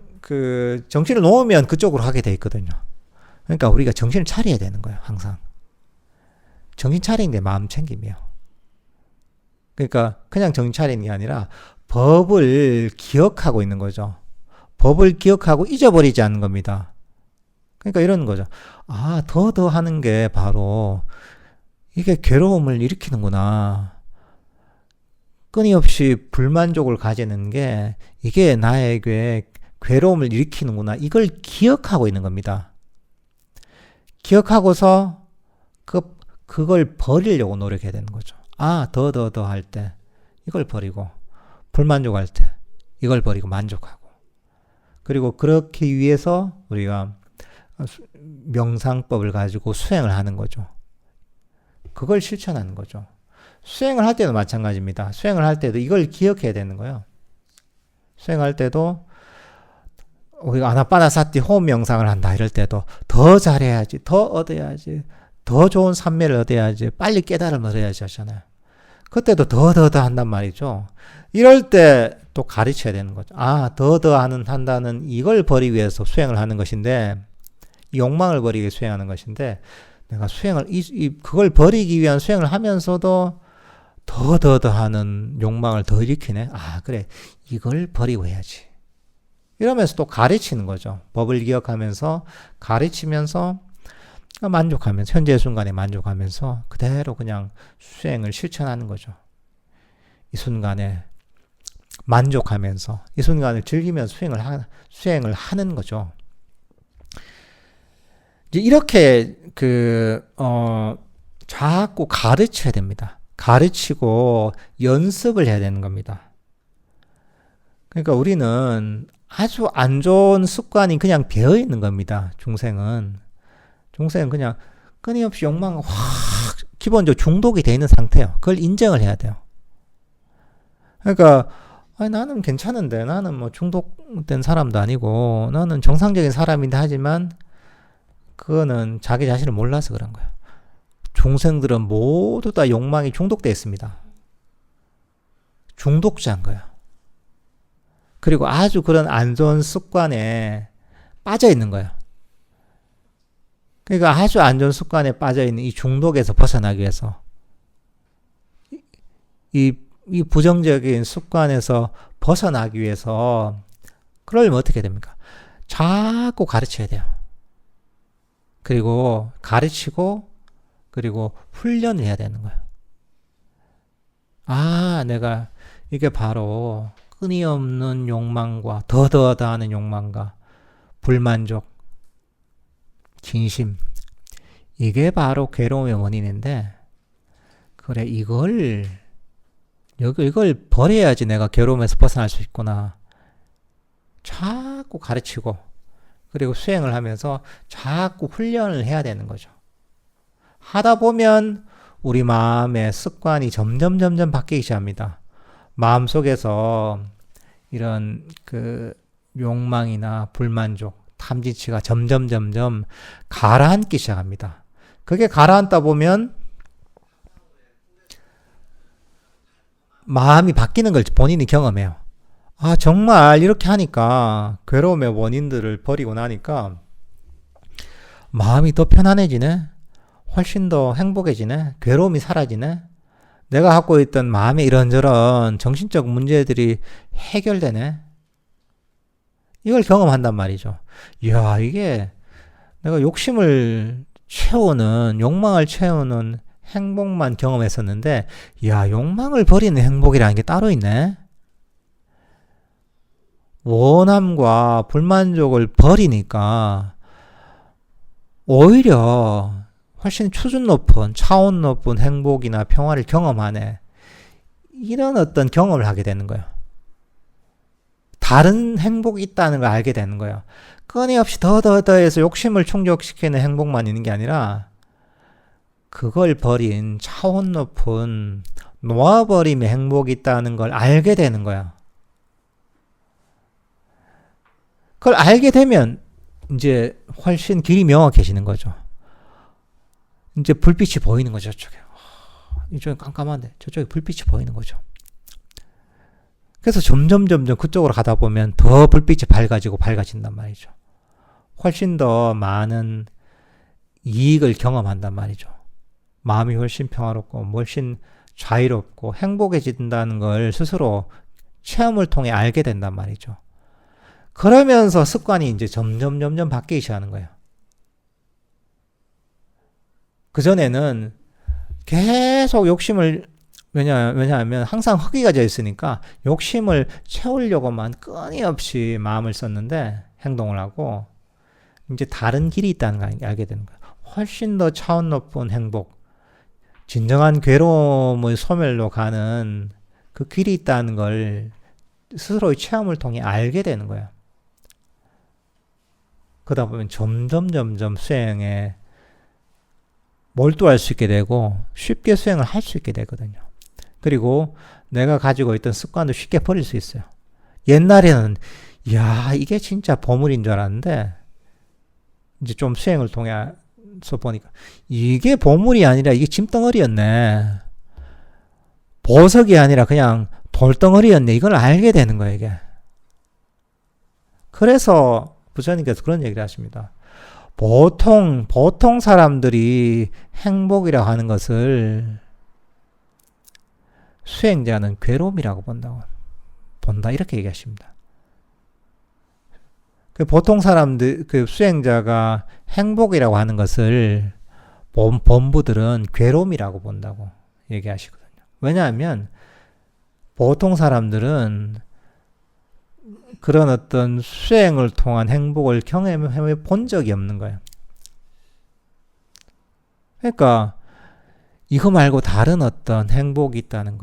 정신을 놓으면 그쪽으로 하게 돼 있거든요. 그러니까 우리가 정신을 차려야 되는 거예요. 항상. 정신 차리는 게 마음 챙김이에요. 그러니까 그냥 정신 차리는 게 아니라 법을 기억하고 있는 거죠. 법을 기억하고 잊어버리지 않는 겁니다. 그러니까 이런 거죠. 더 하는 게 바로 이게 괴로움을 일으키는구나. 끊임없이 불만족을 가지는 게 이게 나에게 괴로움을 일으키는구나. 이걸 기억하고 있는 겁니다. 기억하고서 그걸 버리려고 노력해야 되는 거죠. 더 할 때 이걸 버리고 불만족할 때 이걸 버리고 만족하고 그리고 그렇게 위해서 우리가 명상법을 가지고 수행을 하는 거죠. 그걸 실천하는 거죠. 수행을 할 때도 마찬가지입니다. 수행을 할 때도 이걸 기억해야 되는 거예요. 수행할 때도 우리가 아나파나사티 호흡 명상을 한다 이럴 때도 더 잘해야지, 더 얻어야지, 더 좋은 산매를 얻어야지, 빨리 깨달음을 얻어야지 하잖아요. 그때도 더 한단 말이죠. 이럴 때 또 가르쳐야 되는 거죠. 더 한다는 이걸 버리기 위해서 수행을 하는 것인데, 욕망을 버리기 위해 수행하는 것인데, 내가 그걸 버리기 위한 수행을 하면서도 더 하는 욕망을 더 일으키네. 그래. 이걸 버리고 해야지. 이러면서 또 가르치는 거죠. 법을 기억하면서 가르치면서 만족하면서, 현재 순간에 만족하면서 그대로 그냥 수행을 실천하는 거죠. 이 순간에 만족하면서, 이 순간을 즐기면서 수행을 하는 거죠. 이제 이렇게 자꾸 가르쳐야 됩니다. 가르치고 연습을 해야 되는 겁니다. 그러니까 우리는 아주 안 좋은 습관이 그냥 배어 있는 겁니다. 중생은 그냥 끊임없이 욕망 확 기본적으로 중독이 돼 있는 상태예요. 그걸 인정을 해야 돼요. 그러니까 아니, 나는 괜찮은데, 나는 뭐 중독된 사람도 아니고 나는 정상적인 사람인데, 하지만 그거는 자기 자신을 몰라서 그런 거예요. 중생들은 모두 다 욕망이 중독되어 있습니다. 중독자인 거예요. 그리고 아주 그런 안 좋은 습관에 빠져 있는 거예요. 그러니까 아주 안 좋은 습관에 빠져 있는 이 중독에서 벗어나기 위해서, 이 부정적인 습관에서 벗어나기 위해서, 그러려면 어떻게 됩니까? 자꾸 가르쳐야 돼요. 그리고 가르치고, 그리고 훈련을 해야 되는 거예요. 아, 내가 이게 바로 끊임없는 욕망과 더더더하는 욕망과 불만족, 진심, 이게 바로 괴로움의 원인인데, 그래, 이걸 버려야지 내가 괴로움에서 벗어날 수 있구나. 자꾸 가르치고, 그리고 수행을 하면서 자꾸 훈련을 해야 되는 거죠. 하다 보면 우리 마음의 습관이 점점 바뀌기 시작합니다. 마음속에서 이런 욕망이나 불만족, 탐진치가 점점 가라앉기 시작합니다. 그게 가라앉다 보면 마음이 바뀌는 걸 본인이 경험해요. 아, 정말 이렇게 하니까, 괴로움의 원인들을 버리고 나니까 마음이 더 편안해지네. 훨씬 더 행복해지네. 괴로움이 사라지네. 내가 갖고 있던 마음의 이런저런 정신적 문제들이 해결되네. 이걸 경험한단 말이죠. 이야, 이게 내가 욕망을 채우는 행복만 경험했었는데, 이야, 욕망을 버리는 행복이라는 게 따로 있네. 원함과 불만족을 버리니까 오히려 훨씬 수준 높은, 차원 높은 행복이나 평화를 경험하네. 이런 어떤 경험을 하게 되는 거예요. 다른 행복이 있다는 걸 알게 되는 거예요. 끊임없이 더해서 욕심을 충족시키는 행복만 있는 게 아니라, 그걸 버린 차원 높은 놓아버림의 행복이 있다는 걸 알게 되는 거야. 그걸 알게 되면 이제 훨씬 길이 명확해지는 거죠. 이제 불빛이 보이는 거죠, 저쪽에. 이쪽은 깜깜한데 저쪽에 불빛이 보이는 거죠. 그래서 점점 그쪽으로 가다 보면 더 불빛이 밝아진단 말이죠. 훨씬 더 많은 이익을 경험한단 말이죠. 마음이 훨씬 평화롭고 훨씬 자유롭고 행복해진다는 걸 스스로 체험을 통해 알게 된단 말이죠. 그러면서 습관이 이제 점점 바뀌기 시작하는 거예요. 그전에는 계속 욕심을, 왜냐하면 항상 허기가 져 있으니까 욕심을 채우려고만 끊임없이 마음을 썼는데, 행동을 하고, 이제 다른 길이 있다는 걸 알게 되는 거예요. 훨씬 더 차원 높은 행복, 진정한 괴로움의 소멸로 가는 그 길이 있다는 걸 스스로의 체험을 통해 알게 되는 거예요. 그러다 보면 점점 수행에 몰두할 수 있게 되고 쉽게 수행을 할 수 있게 되거든요. 그리고 내가 가지고 있던 습관도 쉽게 버릴 수 있어요. 옛날에는 야, 이게 진짜 보물인 줄 알았는데, 이제 좀 수행을 통해서 보니까 이게 보물이 아니라 이게 짐덩어리였네. 보석이 아니라 그냥 돌덩어리였네. 이걸 알게 되는 거예요, 이게. 그래서 부처님께서 그런 얘기를 하십니다. 보통 사람들이 행복이라고 하는 것을 수행자는 괴로움이라고 본다, 이렇게 얘기하십니다. 보통 사람들, 그 수행자가 행복이라고 하는 것을 본부들은 괴로움이라고 본다고 얘기하시거든요. 왜냐하면 보통 사람들은 그런 어떤 수행을 통한 행복을 경험해 본 적이 없는 거예요. 그러니까 이거 말고 다른 어떤 행복이 있다는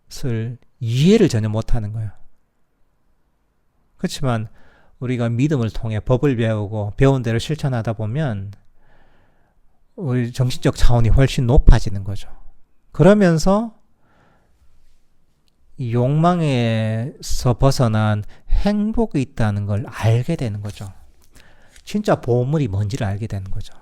것을 이해를 전혀 못하는 거예요. 그렇지만 우리가 믿음을 통해 법을 배우고 배운 대로 실천하다 보면 우리 정신적 차원이 훨씬 높아지는 거죠. 그러면서 이 욕망에서 벗어난 행복이 있다는 걸 알게 되는 거죠. 진짜 보물이 뭔지를 알게 되는 거죠.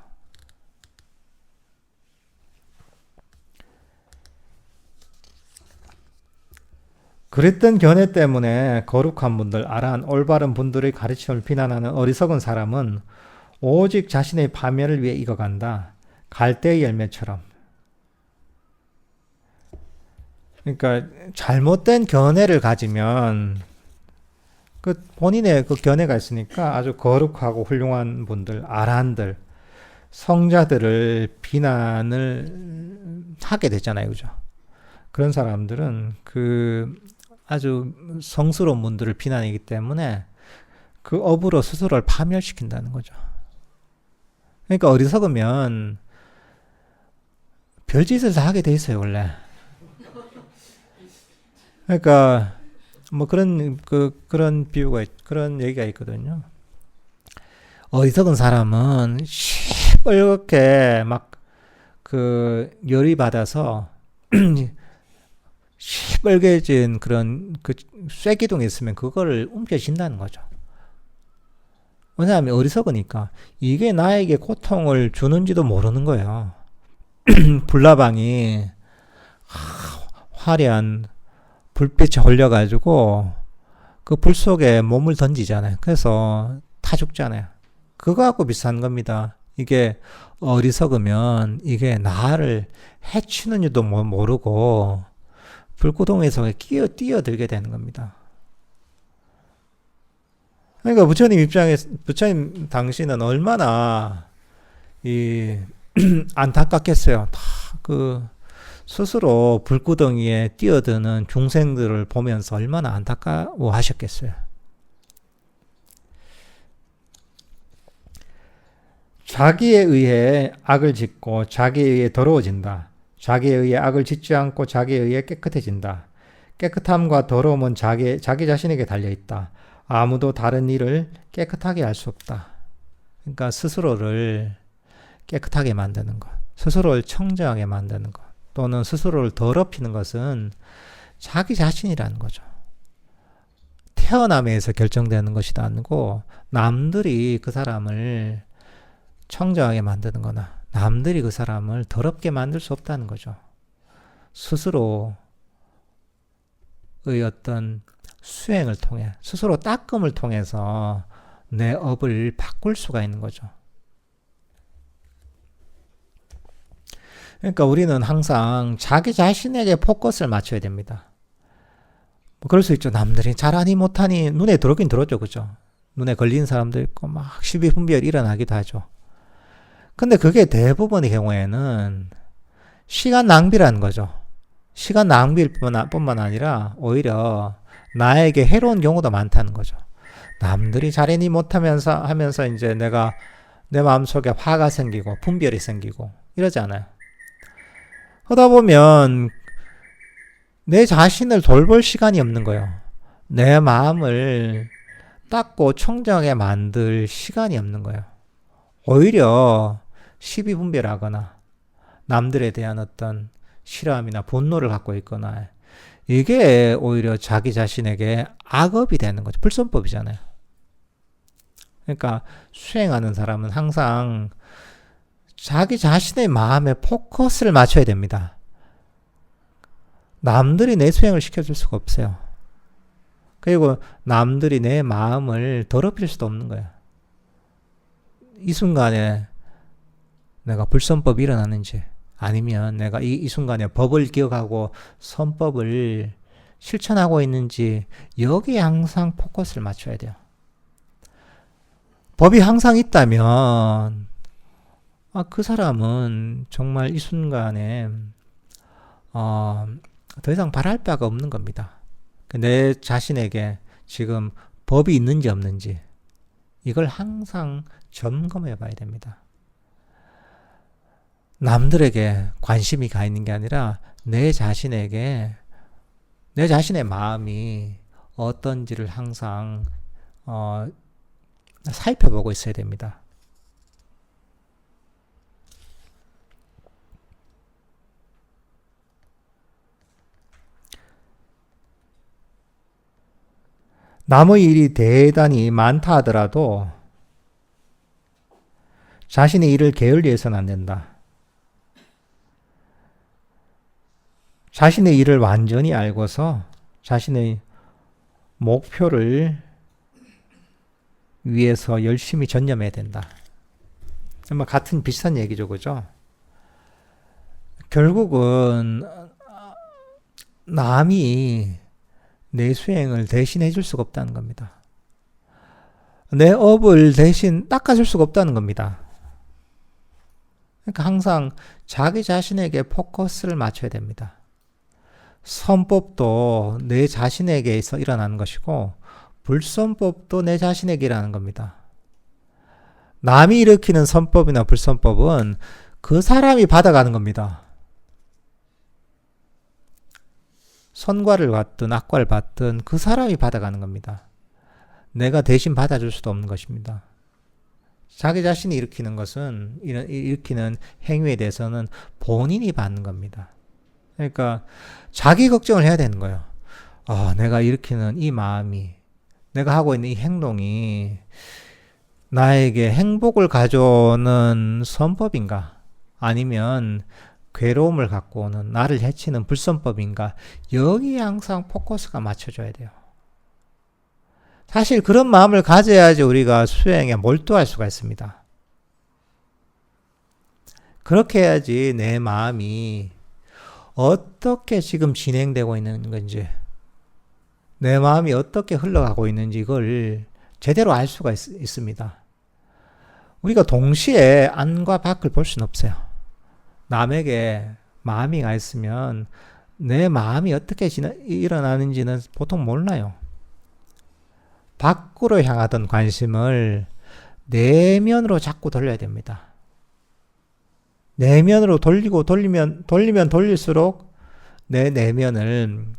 그랬던 견해 때문에 거룩한 분들, 아란, 올바른 분들의 가르침을 비난하는 어리석은 사람은 오직 자신의 파멸을 위해 익어간다. 갈대의 열매처럼. 그러니까 잘못된 견해를 가지면 그 본인의 그 견해가 있으니까 아주 거룩하고 훌륭한 분들, 아란들, 성자들을 비난을 하게 되잖아요. 그죠? 그런 사람들은 그 아주 성스러운 분들을 비난하기 때문에 그 업으로 스스로를 파멸시킨다는 거죠. 그러니까 어리석으면 별짓을 다 하게 돼 있어요, 원래. 그러니까 뭐 그런 비유가 그런 얘기가 있거든요. 어리석은 사람은 시뻘겋게 막 그 열이 받아서 시뻘개진 그런 그 쇠기둥이 있으면 그거를 움켜쥔다는 거죠. 왜냐하면 어리석으니까 이게 나에게 고통을 주는지도 모르는 거예요. 불나방이 화려한 불빛이 홀려가지고 그 불 속에 몸을 던지잖아요. 그래서 타 죽잖아요. 그거하고 비슷한 겁니다. 이게 어리석으면 이게 나를 해치는 줄도 모르고 불구덩이에서 뛰어들게 되는 겁니다. 그러니까 부처님 당시는 얼마나 안타깝겠어요. 다 스스로 불구덩이에 뛰어드는 중생들을 보면서 얼마나 안타까워 하셨겠어요. 자기에 의해 악을 짓고 자기에 의해 더러워진다. 자기에 의해 악을 짓지 않고 자기에 의해 깨끗해진다. 깨끗함과 더러움은 자기 자신에게 달려있다. 아무도 다른 일을 깨끗하게 할 수 없다. 그러니까 스스로를 깨끗하게 만드는 것, 스스로를 청정하게 만드는 것, 또는 스스로를 더럽히는 것은 자기 자신이라는 거죠. 태어남에서 결정되는 것이 아니고 남들이 그 사람을 청정하게 만드는 거나 남들이 그 사람을 더럽게 만들 수 없다는 거죠. 스스로의 어떤 수행을 통해, 스스로 닦음을 통해서 내 업을 바꿀 수가 있는 거죠. 그러니까 우리는 항상 자기 자신에게 포커스를 맞춰야 됩니다. 뭐 그럴 수 있죠. 남들이 잘하니 못하니 눈에 들어오긴 들었죠. 그죠? 눈에 걸린 사람도 있고 막 시비분별 일어나기도 하죠. 근데 그게 대부분의 경우에는 시간 낭비라는 거죠. 시간 낭비일 뿐만 아니라 오히려 나에게 해로운 경우도 많다는 거죠. 남들이 잘하니 하면서 이제 내가 내 마음속에 화가 생기고 분별이 생기고 이러지 않아요. 하다 보면 내 자신을 돌볼 시간이 없는 거예요. 내 마음을 닦고 청정하게 만들 시간이 없는 거예요. 오히려 시비 분별하거나 남들에 대한 어떤 싫어함이나 분노를 갖고 있거나 이게 오히려 자기 자신에게 악업이 되는 거죠. 불선법이잖아요. 그러니까 수행하는 사람은 항상 자기 자신의 마음에 포커스를 맞춰야 됩니다. 남들이 내 수행을 시켜줄 수가 없어요. 그리고 남들이 내 마음을 더럽힐 수도 없는 거예요. 이 순간에 내가 불선법이 일어나는지 아니면 내가 이 순간에 법을 기억하고 선법을 실천하고 있는지 여기에 항상 포커스를 맞춰야 돼요. 법이 항상 있다면 그 사람은 정말 이 순간에 더 이상 바랄 바가 없는 겁니다. 내 자신에게 지금 법이 있는지 없는지 이걸 항상 점검해 봐야 됩니다. 남들에게 관심이 가 있는 게 아니라 내 자신에게 내 자신의 마음이 어떤지를 항상 살펴보고 있어야 됩니다. 남의 일이 대단히 많다 하더라도 자신의 일을 게을리해서는 안 된다. 자신의 일을 완전히 알고서 자신의 목표를 위해서 열심히 전념해야 된다. 같은 비슷한 얘기죠, 그죠? 결국은 남이 내 수행을 대신해 줄 수가 없다는 겁니다. 내 업을 대신 닦아줄 수가 없다는 겁니다. 그러니까 항상 자기 자신에게 포커스를 맞춰야 됩니다. 선법도 내 자신에게서 일어나는 것이고 불선법도 내 선법도 일어나는 겁니다. 남이 일으키는 선법이나 불선법은 그 사람이 받아가는 겁니다. 선과를 받든 악과를 받든 그 사람이 받아가는 겁니다. 내가 대신 받아줄 수도 없는 것입니다. 자기 자신이 일으키는 것은, 일으키는 행위에 대해서는 본인이 받는 겁니다. 그러니까 자기 걱정을 해야 되는 거예요. 내가 일으키는 이 마음이, 내가 하고 있는 이 행동이 나에게 행복을 가져오는 선법인가? 아니면 괴로움을 갖고 오는, 나를 해치는 불선법인가? 여기에 항상 포커스가 맞춰져야 돼요. 사실 그런 마음을 가져야지 우리가 수행에 몰두할 수가 있습니다. 그렇게 해야지 내 마음이 어떻게 지금 진행되고 있는 건지, 내 마음이 어떻게 흘러가고 있는지 이걸 제대로 알 수가 있습니다. 우리가 동시에 안과 밖을 볼 수는 없어요. 남에게 마음이 가 있으면 내 마음이 어떻게 일어나는지는 보통 몰라요. 밖으로 향하던 관심을 내면으로 자꾸 돌려야 됩니다. 내면으로 돌리면 돌릴수록 내 내면을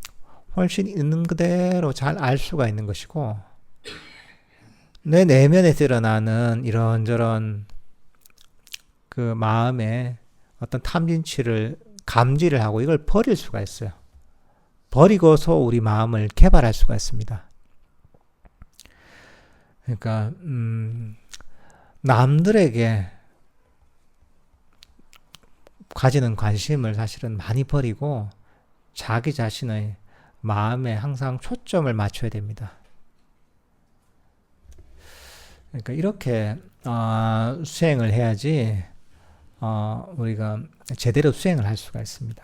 훨씬 있는 그대로 잘 알 수가 있는 것이고, 내 내면에서 일어나는 이런저런 그 마음의 어떤 탐진치를 감지를 하고 이걸 버릴 수가 있어요. 버리고서 우리 마음을 개발할 수가 있습니다. 그러니까 남들에게 가지는 관심을 사실은 많이 버리고 자기 자신의 마음에 항상 초점을 맞춰야 됩니다. 그러니까 이렇게 수행을 해야지 우리가 제대로 수행을 할 수가 있습니다.